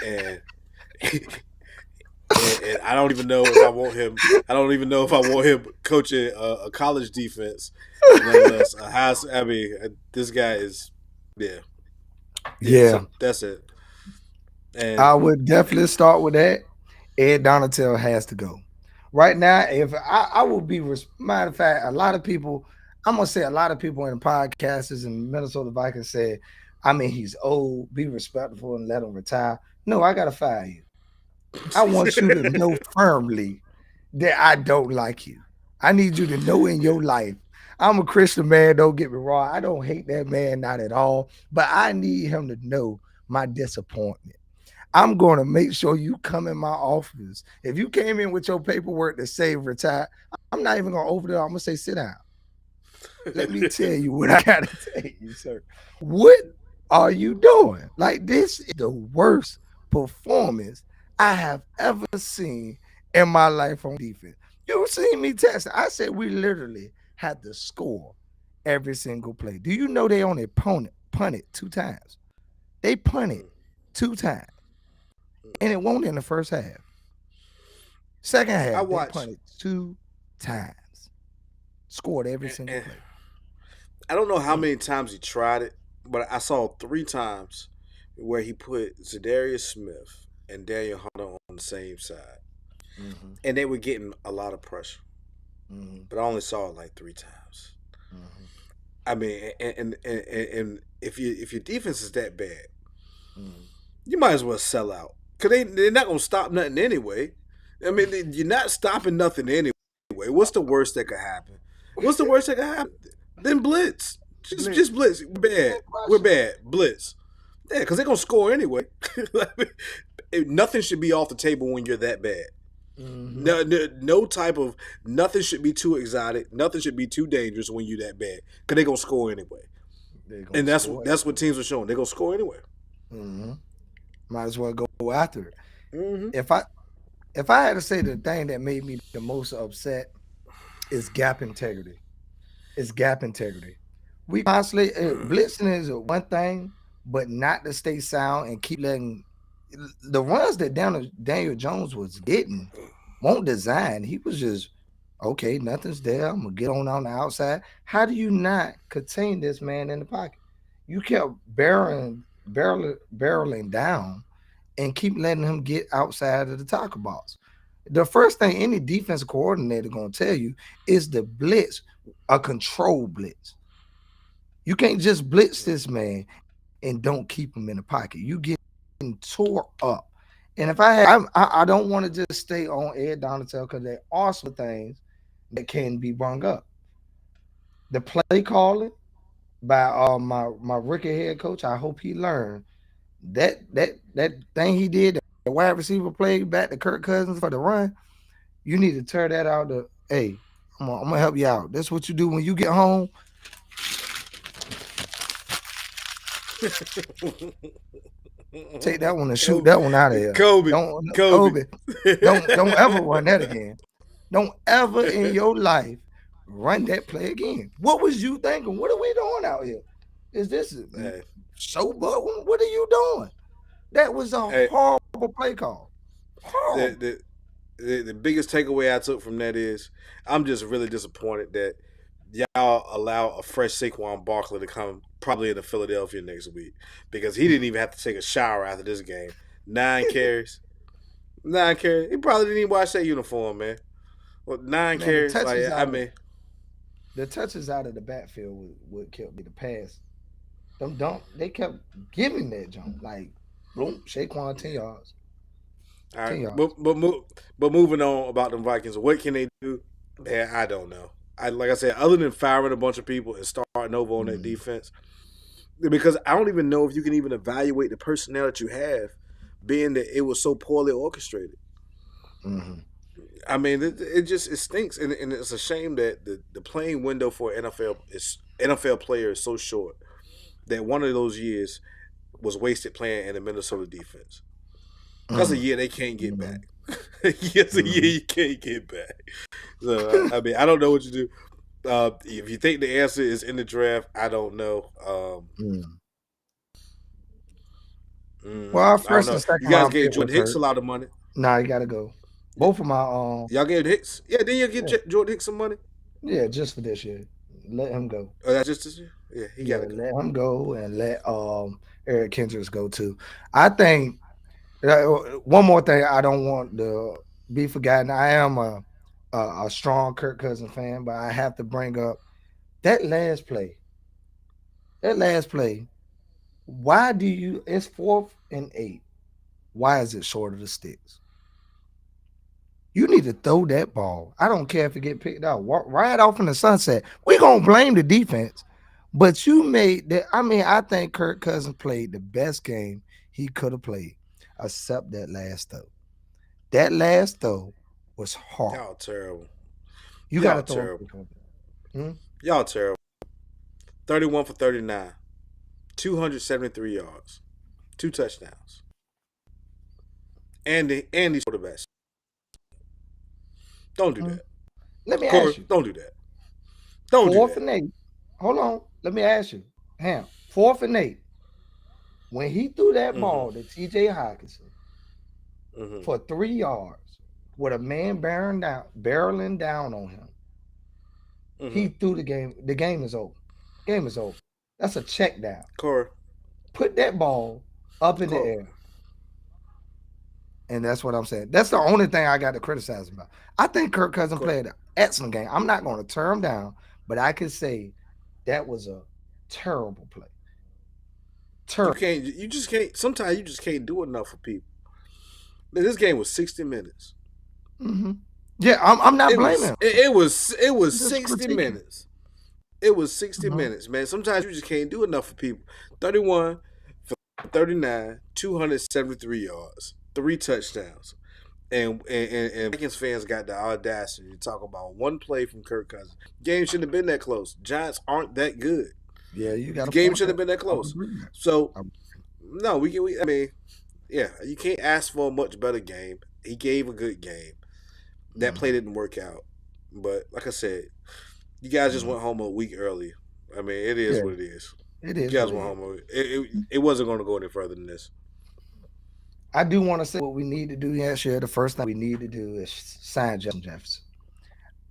And and I don't even know if I want him. I don't even know if I want him coaching a college defense, let alone a high. I mean, this guy is, yeah, yeah. Yeah, So that's it. And I would definitely start with that. Ed Donatel has to go. Right now, if I will be, matter of fact, a lot of people, I'm gonna say a lot of people in the podcasters in Minnesota Vikings said, I mean, he's old, be respectful and let him retire. No, I gotta fire you. I want you to know firmly that I don't like you. I need you to know in your life. I'm a Christian man, don't get me wrong. I don't hate that man, not at all. But I need him to know my disappointment. I'm going to make sure you come in my office. If you came in with your paperwork to say retire, I'm not even going to over there. I'm going to say sit down. Let me tell you what I got to tell you, sir. What are you doing? Like, this is the worst performance I have ever seen in my life on defense. You seen me test. I said we literally had to score every single play. Do you know they only punted 2 times? They punted 2 times, and it won't in the first half. Second I half, they watch, punted 2 times, scored every single and play. I don't know how Mm, many times he tried it, but I saw 3 times where he put Zadarius Smith and Daniel Hunter on the same side, mhm, and they were getting a lot of pressure. mhm, But I only saw it like 3 times. mhm, I mean, and if your defense is that bad, mhm. you might as well sell out because they're not gonna stop nothing anyway. I mean, you're not stopping nothing anyway. What's the worst that could happen? What's the worst that could happen? Then blitz. Just Blitz. blitz. We're bad. Man, We're crush him. bad. Blitz. Yeah, because they're gonna score anyway. Nothing should be off the table when you're that bad. Mhm. No type of nothing should be too exotic. Nothing should be too dangerous when you're that bad because they're gonna score anyway. They're And gonna that's score that's what anyway. teams are showing. They're gonna score anyway. Mhm. Might as well go after it. Mm-hmm. If I if I had to say the thing that made me the most upset is gap integrity. It's gap integrity. We constantly blitzing is one thing, but not to stay sound and keep letting the runs that Daniel Jones was getting won't design. He was just okay, nothing's there. I'm gonna get on the outside. How do you not contain this man in the pocket? You kept barreling down and keep letting him get outside of the tackle box. The first thing any defensive coordinator gonna tell you is the blitz, a control blitz. You can't just blitz this man and don't keep him in the pocket. You getting tore up. And if I don't want to just stay on Ed Donatel because there are some things that can be brung up. The play calling by my rookie head coach, I hope he learned that thing he did, the wide receiver play back to Kirk Cousins for the run. You need to tear that out. Hey, I'm gonna help you out. That's what you do when you get home. Take that one and shoot Kobe, that one out of here. Kobe, Don't Kobe. Kobe. Don't ever run that again. Don't ever in your life run that play again. What was you thinking? What are we doing out here? Is this Hey, showboating? What are you doing? That was a hey, horrible play call. the, Horrible. the the biggest takeaway I took from that is I'm just really disappointed that y'all allow a fresh Saquon Barkley to come probably into Philadelphia next week because he didn't even have to take a shower after this game. 9 carries, 9 carries. He probably didn't even wash that uniform, man. Well, nine Man, carries, like I mean, the touches out of the backfield would kept me the pass. Them don't they kept giving that jump like boom, Shaquan 10 yards, all right, 10 yards. but moving on about the Vikings, what can they do? Man, I don't know. I like I said, other than firing a bunch of people and starting over on that Mm, defense, because I don't even know if you can even evaluate the personnel that you have, being that it was so poorly orchestrated. mm-hmm. I mean, it just it stinks, and it's a shame that the playing window for NFL player is so short. that one of those years was wasted playing in the Minnesota defense. That's a Mm, year they can't get mhm, back. That's a year mhm, you can't get back. So I mean, I don't know what you do. If you think the answer is in the draft, I don't know. mm. Well, our I don't first know. and second You guys round gave pick was Jordan Hicks a hurt. lot of money. Nah, you gotta go. Both of my Y'all gave Hicks. Yeah, then you give yeah, Jordan Hicks some money. yeah, just for this year. Let him go. Oh, that's just this year. Yeah, he got Yeah, to go. let him go and let Eric Kendricks go too. I think one more thing I don't want to be forgotten. I am a strong Kirk Cousins fan, but I have to bring up that last play. That last play. Why do you? It's 4th and 8. Why is it short of the sticks? You need to throw that ball. I don't care if it get picked out. Walk right off in the sunset. We're gonna blame the defense. But you made that. I mean, I think Kirk Cousins played the best game he could have played, except that last throw. That last throw was horrible. Y'all terrible. You got to Y'all throw terrible. him. Y'all terrible. 31 for 39, 273 yards, 2 touchdowns, and he's quarterbacks. Don't do Hmm? that, Let me Corey. ask you. Don't do that. Don't do Fourth that. and 8. Hold on. Let me ask you. Ham. 4th and 8. When he threw that Mm-hmm. ball to T.J. Hawkinson Mm-hmm. for 3 yards with a man barreling down on him, Mm-hmm. he threw the game. The game is over. Game is over. That's a check down. Corey. Put that ball up in the Corey. air. And that's what I'm saying. That's the only thing I got to criticize about. I think Kirk Cousins Corey. played an excellent game. I'm not going to tear him down, but I can say that was a terrible play. You Terrible. can't. You just can't. Sometimes you just can't do enough for people. This game was 60 minutes. Hmm. Yeah, I'm not It blaming was. him. It was I'm just 60 critiquing. minutes. It was 60 Hmm. minutes, man. Sometimes you just can't do enough for people. 31 for 39, 273 yards, 3 touchdowns. And Vikings fans got the audacity to talk about one play from Kirk Cousins. Game shouldn't have been that close. Giants aren't that good. Yeah, you got The a game point shouldn't there. have been that I would close. agree with that. So I- no, we can. I mean, yeah, you can't ask for a much better game. He gave a good game. That play Mhm, didn't work out, but like I said, you guys just mhm. went home a week early. I mean, it is Yeah, what it is. it You is guys what it went is. home. It wasn't going to go any further than this. I do want to say what we need to do next year. The first thing we need to do is sign Justin Jefferson.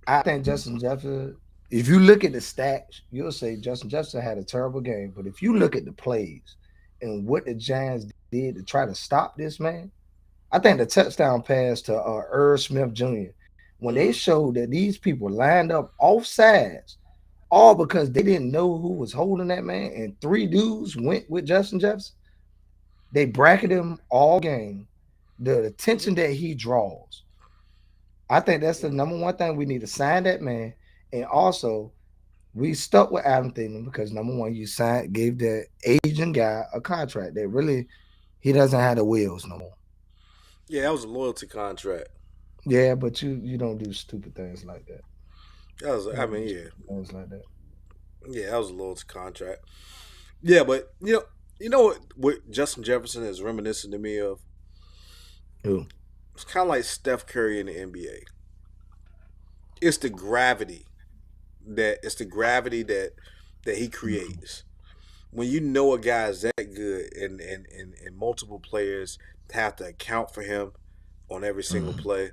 I think Justin Jefferson, if you look at the stats, you'll say Justin Jefferson had a terrible game. But if you look at the plays and what the Giants did to try to stop this man, I think the touchdown pass to Irv Smith Jr., when they Mm-hmm. showed that these people lined up off sides, all because they didn't know who was holding that man, and 3 dudes went with Justin Jefferson, they bracketed him all game. The attention that he draws, I think that's the Mm-hmm. number one thing we need to sign that man. And also, we stuck with Adam Thielen because number one, you signed, gave the Asian guy a contract that really he doesn't have the wheels no more. Yeah, that was a loyalty contract. Yeah, but you don't do stupid things like that. That was. You I don't mean, do yeah, stupid things like that. yeah, that was a loyalty contract. Yeah, but you know what Justin Jefferson is reminiscent to me of? Who? It's kind of like Steph Curry in the NBA. It's the gravity that he Mhm. creates. When you know a guy is that good and multiple players have to account for him on every single Mhm. play,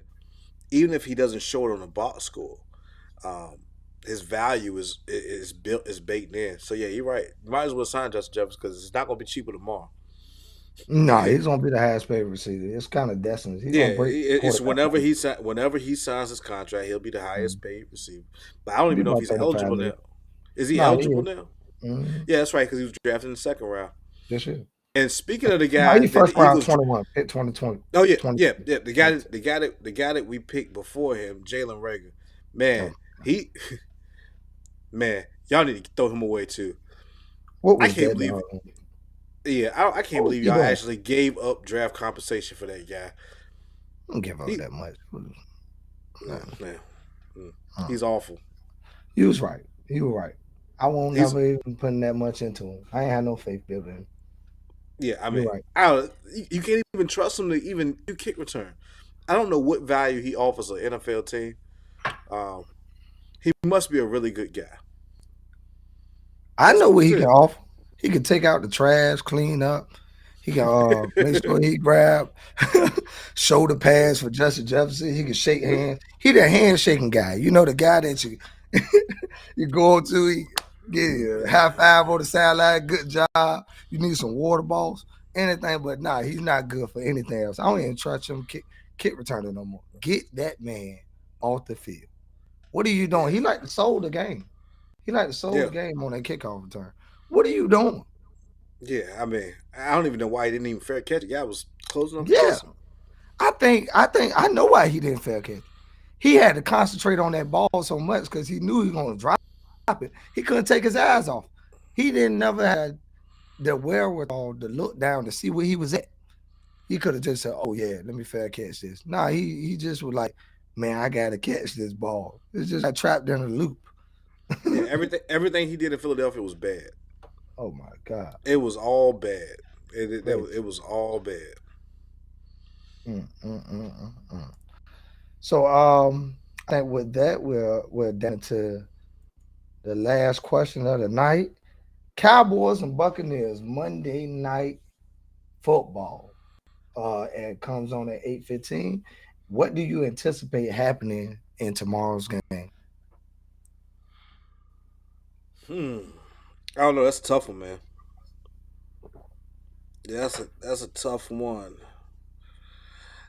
even if he doesn't show it on the box score, um, his value is baked in. So yeah, you're right. You might as well sign Justin Jefferson because it's not going to be cheaper tomorrow. No, he's gonna be the highest paid receiver. It's kind of destined. He's Yeah, gonna break it's quarterback record. whenever he signs his contract, he'll be the Mhm. highest paid receiver. But I don't Be even know if about he's 35 eligible million. now. Is he No, he eligible is. now? Mm-hmm. Yeah, that's right because he was drafted in the second round. This year. And speaking of the No, guy he that first the round Eagles, 21, pick 2020, oh yeah, 20, yeah, yeah, twenty. the guy that we picked before him, Jalen Rager, Oh, man, he, man, y'all need to throw him away too. what I was can't that believe, dog? yeah, I can't What was believe he y'all doing? actually gave up draft compensation for that guy. I don't give out He, that much. no, Nah. man, Uh, he's awful. he was right. He was right. I won't He's never even putting that much into him. I ain't had no faith building. yeah. I You're mean, right. you can't even trust him to even do kick return. I don't know what value he offers an NFL team. Um, he must be a really good guy. I That's know what he can it. offer. He can take out the trash, clean up. He can make sure he grab shoulder pads for Justin Jefferson. He can shake hands. He the handshaking guy. You know the guy that you you go to, he get you a high five on the sideline. Good job. You need some water balls, anything, but nah, he's not good for anything else. I don't even trust him kick returner no more. Get that man off the field. What are you doing? Yeah, He like to soul the game. He like to soul yeah, the game on that kickoff return. What are you doing? yeah. I mean, I don't even know why he didn't even fair catch. The guy was close enough to Yeah, kiss him. I think I know why he didn't fair catch. He had to concentrate on that ball so much because he knew he was gonna drop it. He couldn't take his eyes off. He didn't never had the wherewithal to look down to see where he was at. He could have just said, "Oh yeah, let me fair catch this." Nah, he just was like, "Man, I gotta catch this ball." It's just got trapped in a loop. Yeah, everything he did in Philadelphia was bad. Oh my god, It was all bad. crazy. It was all bad. Mm, mm, mm, mm, mm. So I think with that we're down to the last question of the night. Cowboys and Buccaneers Monday night football. And comes on at 8:15. What do you anticipate happening in tomorrow's game? Hmm. I don't know. That's a tough one, man. Yeah, that's a tough one.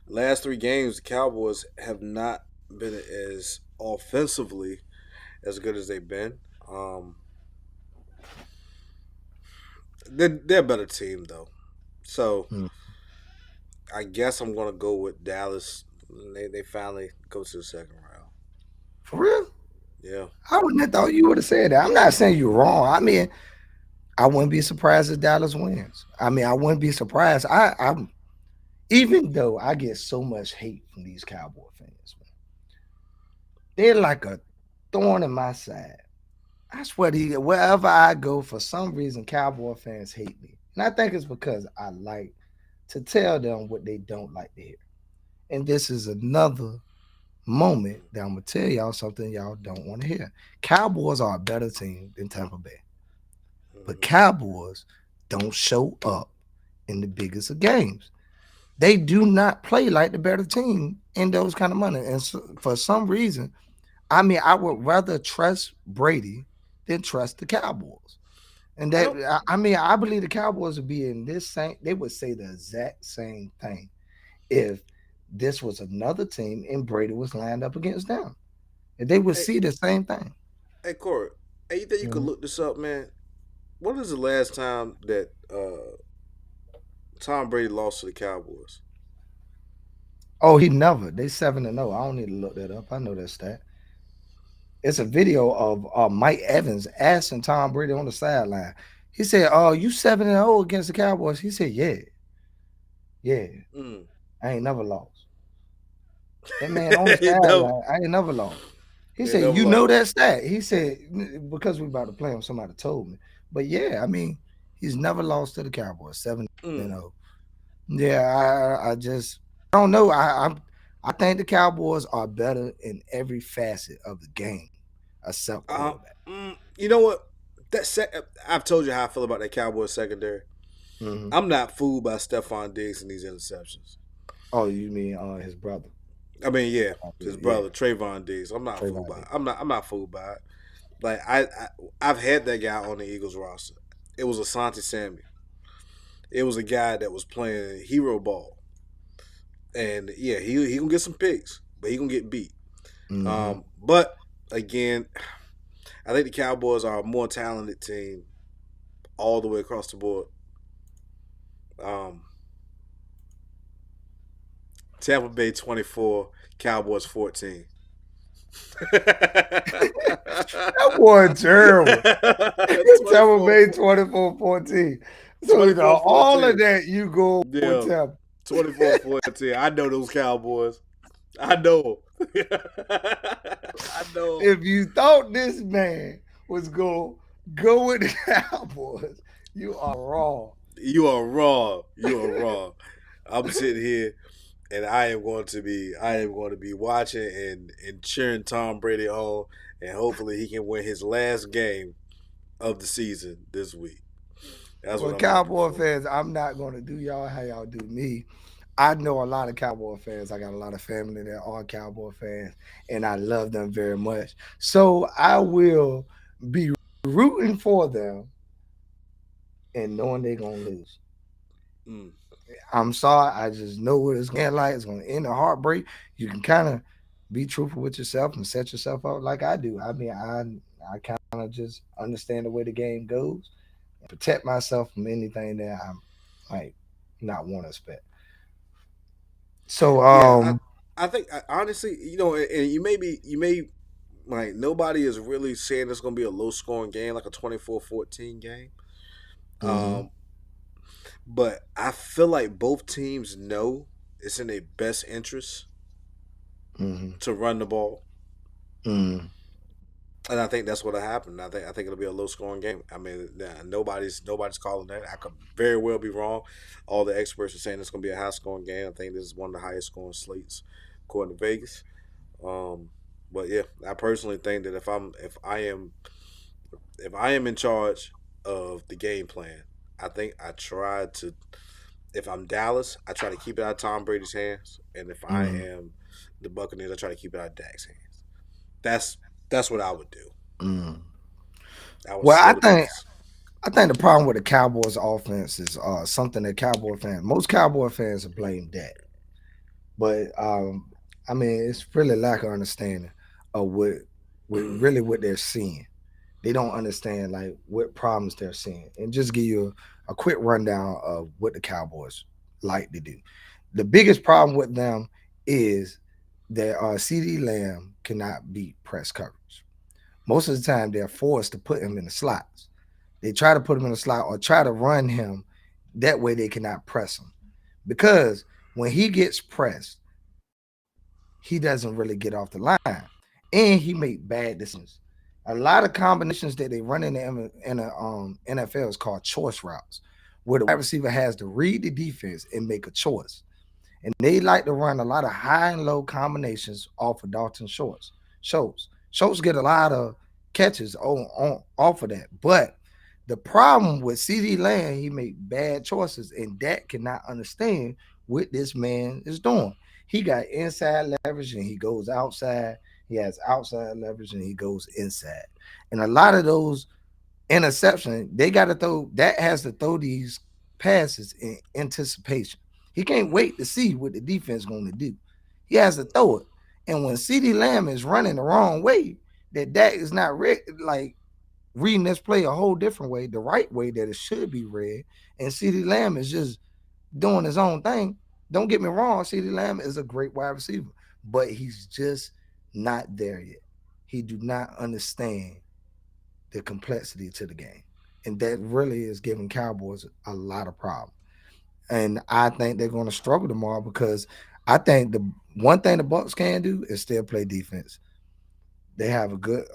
Last three games, the Cowboys have not been as offensively as good as they've been. Um, they're a better team though, so Hmm. I guess I'm gonna go with Dallas. They finally go to the second round. For real? Yeah. I wouldn't have thought you would have said that. I'm not saying you're wrong. I mean, I wouldn't be surprised if Dallas wins. I mean, I wouldn't be surprised. I'm even though I get so much hate from these Cowboy fans, man, they're like a thorn in my side. I swear to you, wherever I go, for some reason, Cowboy fans hate me. And I think it's because I like to tell them what they don't like to hear. And this is another moment that I'm going to tell y'all something y'all don't want to hear. Cowboys are a better team than Tampa Bay, but Mm-hmm. Cowboys don't show up in the biggest of games. They do not play like the better team in those kind of money. And so, for some reason, I mean, I would rather trust Brady than trust the Cowboys. And I that don't. I mean, I believe the Cowboys would be in this same. They would say the exact same thing if this was another team and Brady was lined up against them. And they would Hey, see the same thing. hey, Corey. Hey, you think you could Mhm. look this up, man? When is the last time that Tom Brady lost to the Cowboys? Oh, he never. They 7-0. I don't need to look that up. I know that stat. It's a video of Mike Evans asking Tom Brady on the sideline. He said, "Oh, you 7-0 against the Cowboys." He said, "Yeah, yeah. Mm. I ain't never lost." That man on the No, sideline, I ain't never lost. He they said, never "You know lost. that stat?" He said, "Because we about to play him, somebody told me." But yeah, I mean, he's never lost to the Cowboys. 7 Mm. and 0. Yeah, I just I don't know. I think the Cowboys are better in every facet of the game except Uh, quarterback. you know what? I've told you how I feel about that Cowboys secondary. Hmm. I'm not fooled by Stephon Diggs and these interceptions. Oh, you mean his brother? I mean, yeah, his Yeah, brother Trayvon Diggs. I'm not fooled Trayvon by it. Diggs. I'm not fooled by it. Like I've had that guy on the Eagles roster. It was Asante Samuel. It was a guy that was playing hero ball, and yeah, he gonna get some picks, but he gonna get beat. Hmm. But again, I think the Cowboys are a more talented team all the way across the board. Um, Tampa Bay 24, Cowboys 14. That boy terrible. Tampa 24 Bay 24-14. So you know, 24 all of 14. that you go with Yeah, Tampa. 24 14. I know those Cowboys. I know 'em. I know 'em. If you thought this man was going to Go with the Cowboys. You are wrong. You are wrong. You are wrong. I'm sitting here and I am going to be watching and cheering Tom Brady on, and hopefully he can win his last game of the season this week. That's what Well, I'm looking Cowboy for. fans, I'm not going to do y'all how y'all do me. I know a lot of Cowboy fans. I got a lot of family that are Cowboy fans, and I love them very much. So I will be rooting for them and knowing they're going to lose. Mm. I'm sorry. I just know what it's going to end like. It's going to end in heartbreak. You can kind of be truthful with yourself and set yourself up like I do. I mean, I kind of just understand the way the game goes and protect myself from anything that I might not want to expect. So, Yeah, I think honestly, and you may like nobody is really saying it's going to be a low scoring game, like a 24-14 game. mm-hmm, Um, but I feel like both teams know it's in their best interest mm-hmm, to run the ball. mm-hmm, And I think that's what'll happen. I think it'll be a low scoring game. I mean, nobody's calling that. I could very well be wrong. All the experts are saying it's going to be a high scoring game. I think this is one of the highest scoring slates according to Vegas. Um, but yeah, I personally think that if I am in charge of the game plan, I think I try to. If I'm Dallas, I try to keep it out of Tom Brady's hands, and if I mm-hmm, am the Buccaneers, I try to keep it out of Dak's hands. That's that's what I would do. mm-hmm. I would Well, slow the pace. I think the problem with the Cowboys offense is something that Cowboy fans, most Cowboy fans blame that. But I mean, it's really lack of understanding of what they're seeing. They don't understand like what problems they're seeing. And just give you a quick rundown of what the Cowboys like to do. The biggest problem with them is that CD Lamb cannot beat press coverage. Most of the time, they're forced to put him in the slots. They try to put him in the slot or try to run him. That way, they cannot press him because when he gets pressed, he doesn't really get off the line, and he make bad decisions. A lot of combinations that they run in the NFL is called choice routes, where the wide receiver has to read the defense and make a choice. And they like to run a lot of high and low combinations off of Dalton Schultz get a lot of catches on off of that. But the problem with CD Lamb, he make bad choices, and Dak cannot understand what this man is doing. He got inside leverage and he goes outside. He has outside leverage and he goes inside. And a lot of those interception, they got to throw that has to throw these passes in anticipation. He can't wait to see what the defense is going to do. He has to throw it. And when CD Lamb is running the wrong way, that Dak is not like reading this play a whole different way, the right way that it should be read. And CD Lamb is just doing his own thing. Don't get me wrong, CD Lamb is a great wide receiver, but he's just not there yet. He do not understand the complexity to the game. And that really is giving Cowboys a lot of problems. And I think they're going to struggle tomorrow because I think the one thing the Bucks can do is still play defense. They have a good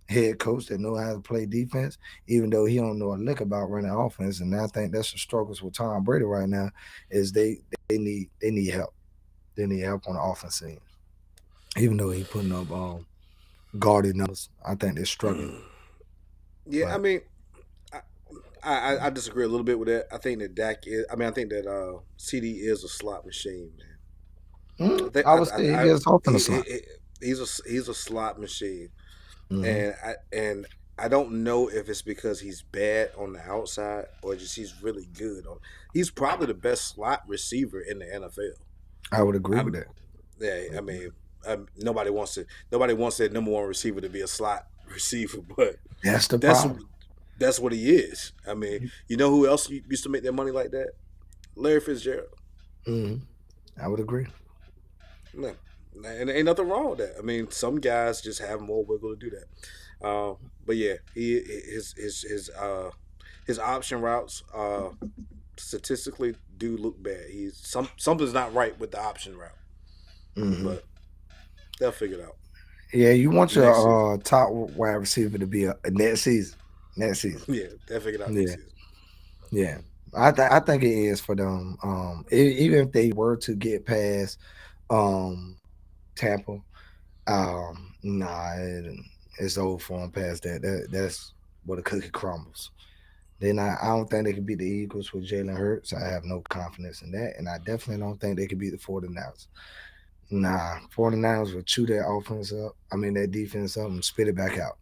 head coach that know how to play defense, even though he don't know a lick about running offense. And I think that's the struggles with Tom Brady right now is they need help. They need help on the offense end. Even though he putting up gaudy numbers, I think they're struggling. Yeah, I But mean, I, I disagree a little bit with that. I think that Dak is. I mean, I think that CD is a slot machine, man. I think I would say he gets off in the slot. he's a slot machine, Mm-hmm. and I don't know if it's because he's bad on the outside or just he's really good on. He's probably the best slot receiver in the NFL. I would agree with I'm that. yeah. I mean, nobody wants their number one receiver to be a slot receiver, but That's the that's problem. that's what he is. I mean, you know who else used to make their money like that? Larry Fitzgerald. Mm-hmm. I would agree. No, and ain't nothing wrong with that. I mean, some guys just have more wiggle to do that. But yeah, his option routes statistically do look bad. He's something's not right with the option route, Mm-hmm. but they'll figure it out Yeah, you want next season. your top wide receiver to be a next season. next season. Yeah, they'll figure it out next Yeah, season. yeah. I think it is for them. Even if they were to get past um Tampa, nah, it's over for them past that. That's where the cookie crumbles. Then I don't think they can beat the Eagles with Jalen Hurts. I have no confidence in that. And I definitely don't think they can beat the 49ers. Nah, 49ers will chew that offense up. I mean, that defense up and spit it back out.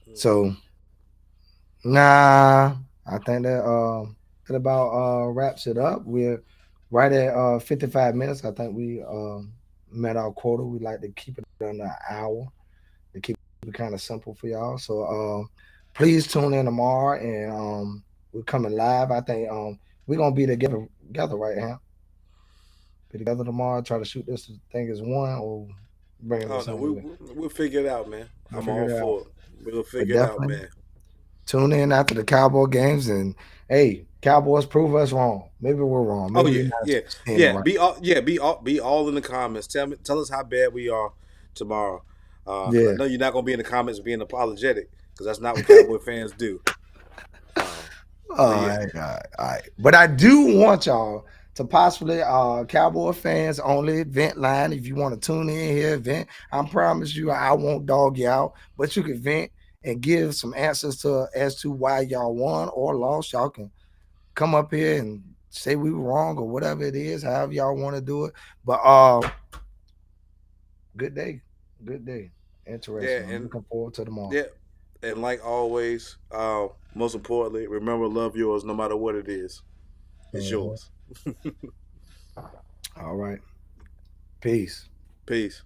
Mm. So, nah, I think that about wraps it up. We're right at 55 minutes. I think we met our quota. We like to keep it under an hour to keep it kind of simple for y'all. So, please tune in tomorrow and we're coming live. I think we're gonna be together right now. Be together tomorrow. Try to shoot this thing as one or bring it to Oh no, something. we'll figure it out, man. We'll I'm all figure it out. for it. We'll But figure it out, definitely man. tune in after the Cowboy games and hey, Cowboys prove us wrong. Maybe we're wrong. Oh Maybe we're yeah, not yeah, seeing it yeah. right. Be all in the comments. Tell us how bad we are tomorrow. Because I Yeah. know you're not gonna be in the comments being apologetic, because that's not what Cowboy fans do. But All yeah, right, all right, all right. But I do want y'all to possibly Cowboy fans only vent line. If you want to tune in here, vent. I promise you I won't dog you out, but you can vent and give some answers to as to why y'all won or lost. Y'all can come up here and say we were wrong or whatever it is, however y'all want to do it. But good day. Good day. yeah, Interesting. I'm and looking forward to tomorrow. yeah, and like always, most importantly, remember love yours no matter what it is. It's Mhm. yours. All right. Peace. Peace.